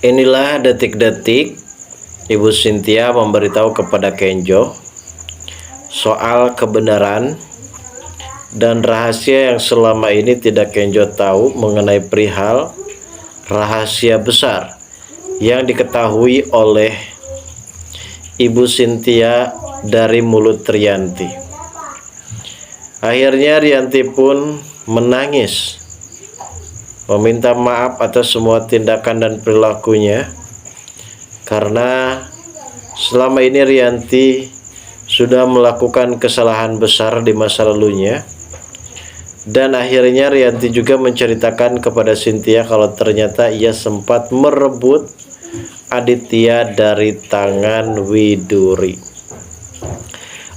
Inilah detik-detik Ibu Cynthia memberitahu kepada Kenjo soal kebenaran dan rahasia yang selama ini tidak Kenjo tahu mengenai perihal rahasia besar yang diketahui oleh Ibu Cynthia dari mulut Rianti. Akhirnya Rianti pun menangis, meminta maaf atas semua tindakan dan perilakunya, karena selama ini Rianti sudah melakukan kesalahan besar di masa lalunya. Dan akhirnya Rianti juga menceritakan kepada Cynthia kalau ternyata ia sempat merebut Aditya dari tangan Widuri.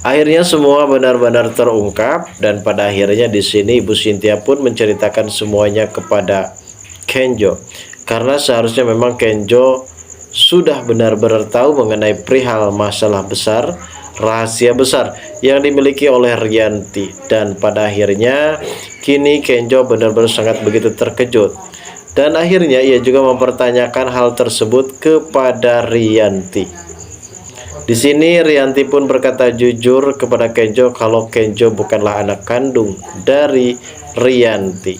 Akhirnya semua benar-benar terungkap, dan pada akhirnya di sini Ibu Cynthia pun menceritakan semuanya kepada Kenjo, karena seharusnya memang Kenjo sudah benar-benar tahu mengenai perihal masalah besar, rahasia besar yang dimiliki oleh Rianti. Dan pada akhirnya kini Kenjo benar-benar sangat begitu terkejut, dan akhirnya ia juga mempertanyakan hal tersebut kepada Rianti. Di sini Rianti pun berkata jujur kepada Kenjo kalau Kenjo bukanlah anak kandung dari Rianti.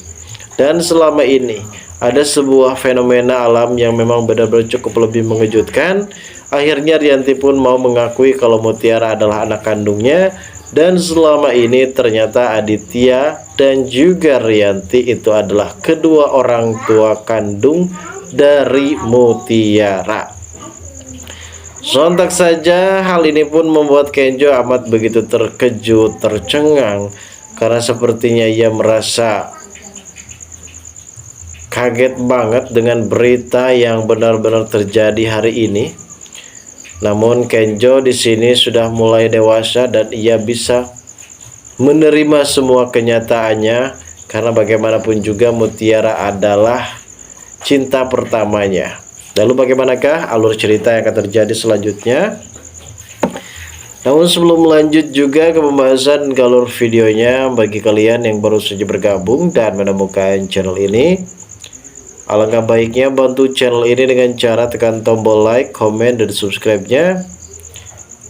Dan selama ini ada sebuah fenomena alam yang memang benar-benar cukup lebih mengejutkan. Akhirnya Rianti pun mau mengakui kalau Mutiara adalah anak kandungnya, dan selama ini ternyata Aditya dan juga Rianti itu adalah kedua orang tua kandung dari Mutiara. Sontak saja hal ini pun membuat Kenjo amat begitu terkejut, tercengang, karena sepertinya ia merasa kaget banget dengan berita yang benar-benar terjadi hari ini. Namun Kenjo di sini sudah mulai dewasa dan ia bisa menerima semua kenyataannya, karena bagaimanapun juga Mutiara adalah cinta pertamanya. Lalu bagaimanakah alur cerita yang akan terjadi selanjutnya? Namun sebelum lanjut juga ke pembahasan alur videonya, bagi kalian yang baru saja bergabung dan menemukan channel ini, alangkah baiknya bantu channel ini dengan cara tekan tombol like, komen, dan subscribe-nya.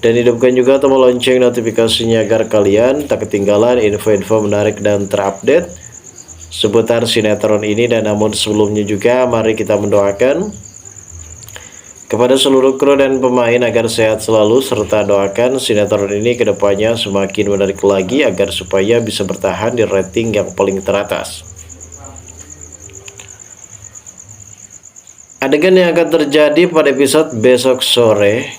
Dan hidupkan juga tombol lonceng notifikasinya agar kalian tak ketinggalan info-info menarik dan terupdate seputar sinetron ini. Dan namun sebelumnya juga mari kita mendoakan kepada seluruh kru dan pemain agar sehat selalu, serta doakan sinetron ini kedepannya semakin menarik lagi agar supaya bisa bertahan di rating yang paling teratas. Adegan yang akan terjadi pada episode besok sore,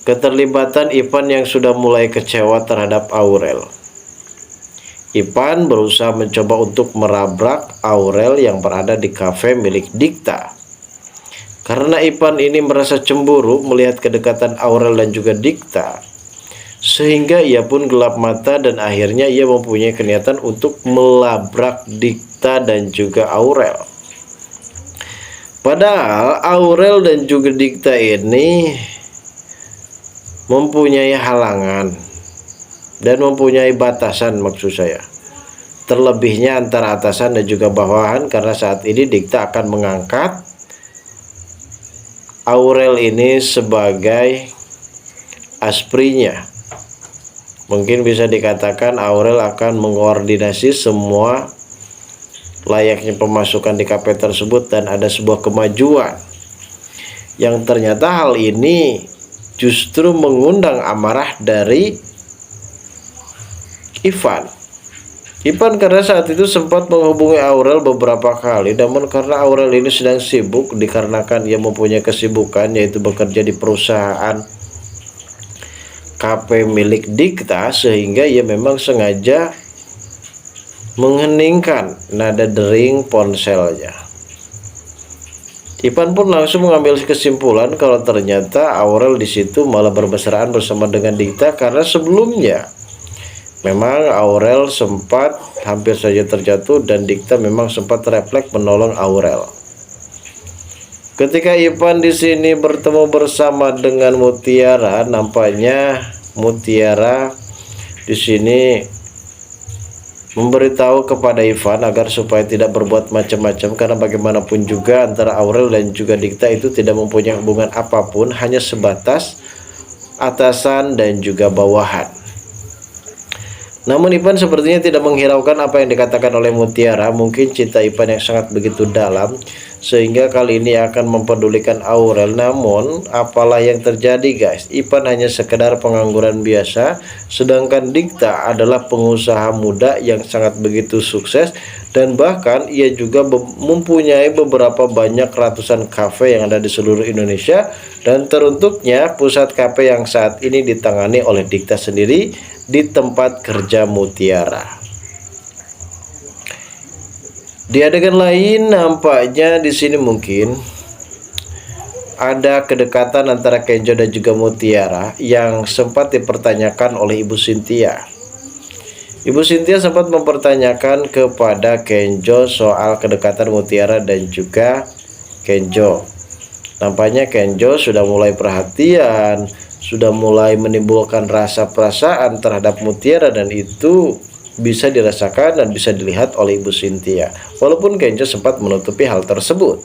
keterlibatan Ipan yang sudah mulai kecewa terhadap Aurel. Ipan berusaha mencoba untuk merabrak Aurel yang berada di kafe milik Dikta. Karena Ipan ini merasa cemburu melihat kedekatan Aurel dan juga Dikta, sehingga ia pun gelap mata dan akhirnya ia mempunyai niatan untuk melabrak Dikta dan juga Aurel. Padahal Aurel dan juga Dikta ini mempunyai halangan dan mempunyai batasan, maksud saya. Terlebihnya antara atasan dan juga bawahan, karena saat ini Dikta akan mengangkat Aurel ini sebagai asprinya. Mungkin bisa dikatakan Aurel akan mengkoordinasi semua layaknya pemasukan di kafe tersebut, dan ada sebuah kemajuan yang ternyata hal ini justru mengundang amarah dari Ipan karena saat itu sempat menghubungi Aurel beberapa kali, namun karena Aurel ini sedang sibuk dikarenakan ia mempunyai kesibukan yaitu bekerja di perusahaan kafe milik Dikta, sehingga ia memang sengaja mengheningkan nada dering ponselnya. Ipan pun langsung mengambil kesimpulan kalau ternyata Aurel di situ malah bermesraan bersama dengan Dikta, karena sebelumnya memang Aurel sempat hampir saja terjatuh dan Dikta memang sempat refleks menolong Aurel. Ketika Ipan di sini bertemu bersama dengan Mutiara, nampaknya Mutiara di sini memberitahu kepada Ivan agar supaya tidak berbuat macam-macam, karena bagaimanapun juga antara Aurel dan juga Dikta itu tidak mempunyai hubungan apapun, hanya sebatas atasan dan juga bawahan. Namun Ivan sepertinya tidak menghiraukan apa yang dikatakan oleh Mutiara. Mungkin cinta Ivan yang sangat begitu dalam sehingga kali ini akan mempedulikan Aurel. Namun apalah yang terjadi guys, Ivan hanya sekedar pengangguran biasa, sedangkan Dikta adalah pengusaha muda yang sangat begitu sukses, dan bahkan ia juga mempunyai beberapa banyak ratusan kafe yang ada di seluruh Indonesia, dan teruntuknya pusat kafe yang saat ini ditangani oleh Dikta sendiri di tempat kerja Mutiara. Di adegan lain nampaknya di sini mungkin ada kedekatan antara Kenjo dan juga Mutiara yang sempat dipertanyakan oleh Ibu Cynthia. Ibu Cynthia sempat mempertanyakan kepada Kenjo soal kedekatan Mutiara dan juga Kenjo. Nampaknya Kenjo sudah mulai perhatian, sudah mulai menimbulkan rasa perasaan terhadap Mutiara, dan itu bisa dirasakan dan bisa dilihat oleh Ibu Cynthia. Walaupun Kenjo sempat menutupi hal tersebut,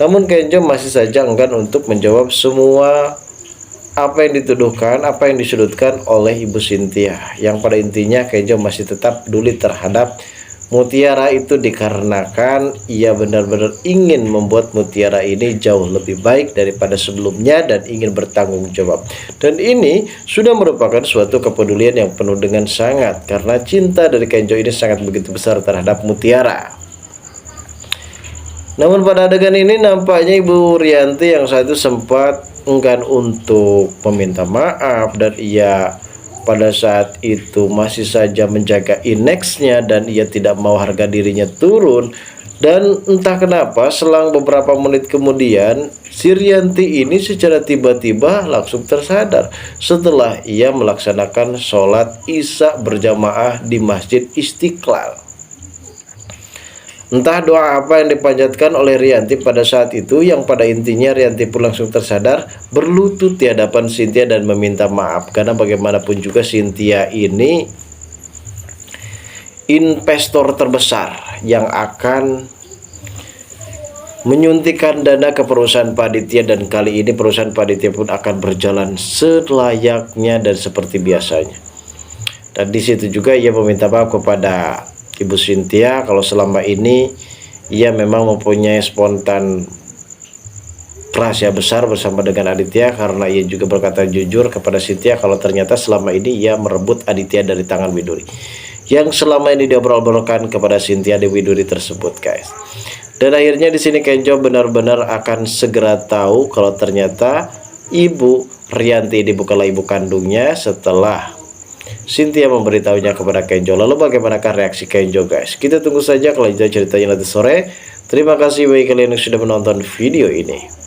namun Kenjo masih saja enggan untuk menjawab semua apa yang dituduhkan, apa yang disudutkan oleh Ibu Cynthia. Yang pada intinya Kenjo masih tetap peduli terhadap Mutiara itu dikarenakan ia benar-benar ingin membuat Mutiara ini jauh lebih baik daripada sebelumnya dan ingin bertanggung jawab. Dan ini sudah merupakan suatu kepedulian yang penuh dengan sangat, karena cinta dari Kenjo ini sangat begitu besar terhadap Mutiara. Namun pada adegan ini nampaknya Ibu Rianti yang saat itu sempat enggan untuk meminta maaf, dan ia pada saat itu masih saja menjaga indeksnya dan ia tidak mau harga dirinya turun. Dan entah kenapa selang beberapa menit kemudian si Rianti ini secara tiba-tiba langsung tersadar setelah ia melaksanakan sholat isya berjamaah di Masjid Istiqlal. Entah doa apa yang dipanjatkan oleh Rianti pada saat itu, yang pada intinya Rianti pun langsung tersadar, berlutut di hadapan Cynthia dan meminta maaf. Karena bagaimanapun juga Cynthia ini investor terbesar yang akan menyuntikkan dana ke perusahaan Panitia, dan kali ini perusahaan Panitia pun akan berjalan selayaknya dan seperti biasanya. Dan di situ juga ia meminta maaf kepada Ibu Cynthia kalau selama ini ia memang mempunyai spontan rahasia besar bersama dengan Aditya, karena ia juga berkata jujur kepada Cynthia kalau ternyata selama ini ia merebut Aditya dari tangan Widuri, yang selama ini dia obrol-obrolkan kepada Cynthia di Widuri tersebut guys. Dan akhirnya di sini Kenjo benar-benar akan segera tahu kalau ternyata Ibu Rianti ini bukanlah ibu kandungnya setelah Cynthia memberitahunya kepada Kenjo. Lalu bagaimanakah reaksi Kenjo guys? Kita tunggu saja kelanjutan ceritanya nanti sore. Terima kasih bagi kalian yang sudah menonton video ini.